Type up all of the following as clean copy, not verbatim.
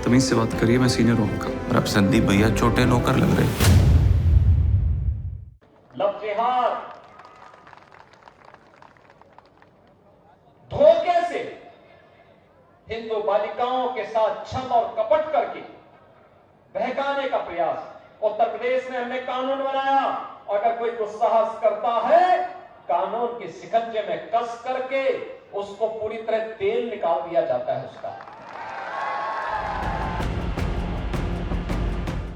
तमीज से बात करिए, मैं सीनियर हूँ आपका। और अब संदीप भैया छोटे नौकर लग रहे। लव जिहाद धोखे से हिंदू बालिकाओं के साथ छल और कपट करके बहकाने का प्रयास। उत्तर प्रदेश में हमने कानून बनाया, अगर कोई दुस्साहस करता है कानून के शिकंजे में कस करके उसको पूरी तरह तेल निकाल दिया जाता है उसका।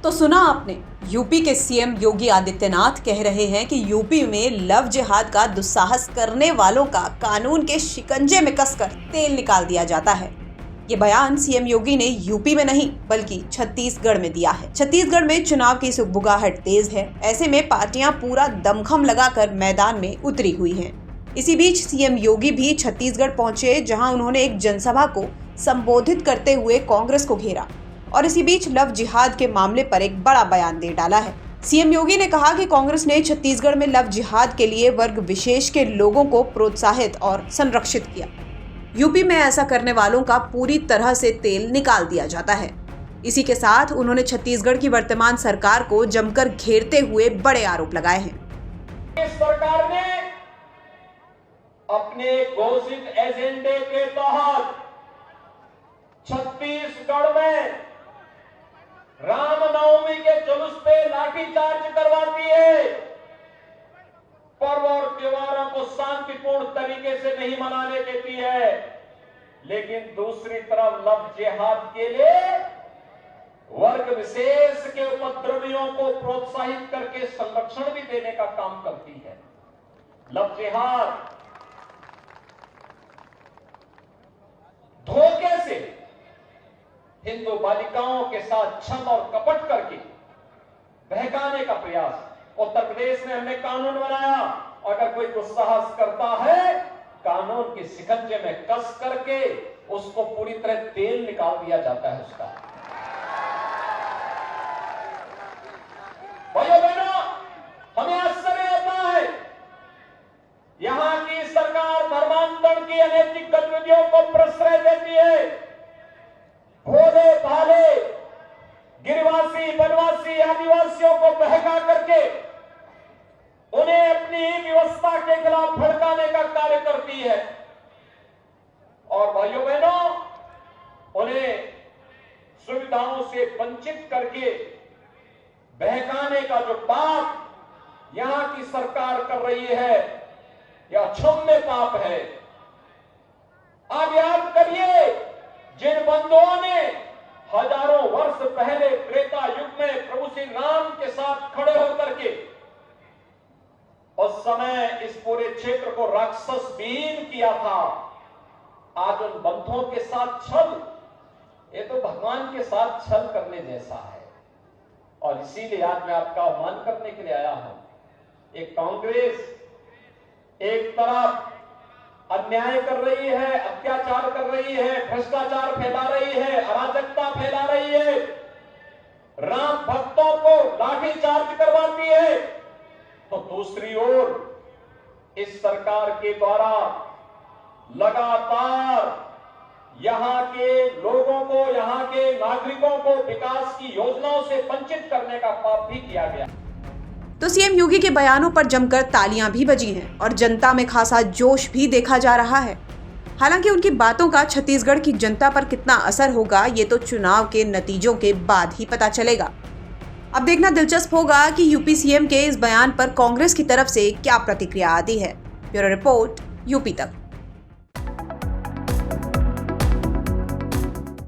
तो सुना आपने, यूपी के सीएम योगी आदित्यनाथ कह रहे हैं कि यूपी में लव जिहाद का दुस्साहस करने वालों का कानून के शिकंजे में कसकर तेल निकाल दिया जाता है। ये बयान सीएम योगी ने यूपी में नहीं बल्कि छत्तीसगढ़ में दिया है। छत्तीसगढ़ में चुनाव की सुगबुगाहट तेज है, ऐसे में पार्टियां पूरा दमखम लगाकर मैदान में उतरी हुई हैं। इसी बीच सीएम योगी भी छत्तीसगढ़ पहुंचे, जहां उन्होंने एक जनसभा को संबोधित करते हुए कांग्रेस को घेरा और इसी बीच लव जिहाद के मामले पर एक बड़ा बयान दे डाला है। सीएम योगी ने कहा कि कांग्रेस ने छत्तीसगढ़ में लव जिहाद के लिए वर्ग विशेष के लोगों को प्रोत्साहित और संरक्षित किया। यूपी में ऐसा करने वालों का पूरी तरह से तेल निकाल दिया जाता है। इसी के साथ उन्होंने छत्तीसगढ़ की वर्तमान सरकार को जमकर घेरते हुए बड़े आरोप लगाए हैं। इस सरकार ने अपने घोषित एजेंडे के तहत छत्तीसगढ़ में रामनवमी के जुलूस पे लाठीचार्ज करवाती है, पर्व और त्योहारों को शांतिपूर्ण तरीके से नहीं मनाने देती है, लेकिन दूसरी तरफ लव जिहाद के लिए वर्ग विशेष के उपद्रवियों को प्रोत्साहित करके संरक्षण भी देने का काम करती है। लव जिहाद धोखे से हिंदू बालिकाओं के साथ छल और कपट करके बहकाने का प्रयास। उत्तर प्रदेश में हमने कानून बनाया, अगर कोई दुस्साहस करता है कानून के शिकंजे में कस करके उसको पूरी तरह तेल निकाल दिया जाता है उसका। भाइयों बहनों, हमें आश्चर्य होता है, यहां की सरकार धर्मांतरण की अनैतिक गतिविधियों को प्रश्रय देती है। भोले भाले गिरिवासी, वनवासी, आदिवासियों को बहका करके उन्हें अपनी व्यवस्था के खिलाफ भड़काने का कार्य करती है और भाइयों बहनों उन्हें सुविधाओं से वंचित करके बहकाने का जो पाप यहां की सरकार कर रही है यह क्षम्य पाप है। आप याद करिए, जिन बंधुओं ने हजारों वर्ष पहले त्रेता युग में प्रभु श्री राम के साथ खड़े होकर के उस समय इस पूरे क्षेत्र को राक्षस विहीन किया था, आज उन बंधुओं के साथ छल, ये तो भगवान के साथ छल करने जैसा है। और इसीलिए आज मैं आपका आह्वान करने के लिए आया हूं। एक कांग्रेस एक तरफ अन्याय कर रही है, अत्याचार कर रही है, भ्रष्टाचार फैला रही है, अराजकता फैला रही है, राम भक्तों को लाठीचार्ज करवाती है, तो दूसरी ओर इस सरकार के द्वारा लगातार यहां के लोगों को, यहां के नागरिकों को विकास की योजनाओं से वंचित करने का पाप भी किया गया। तो सीएम योगी के बयानों पर जमकर तालियां भी बजी हैं और जनता में खासा जोश भी देखा जा रहा है। हालांकि उनकी बातों का छत्तीसगढ़ की जनता पर कितना असर होगा ये तो चुनाव के नतीजों के बाद ही पता चलेगा। अब देखना दिलचस्प होगा कि यूपी सीएम के इस बयान पर कांग्रेस की तरफ से क्या प्रतिक्रिया आती है। ब्यूरो रिपोर्ट, यूपी तक।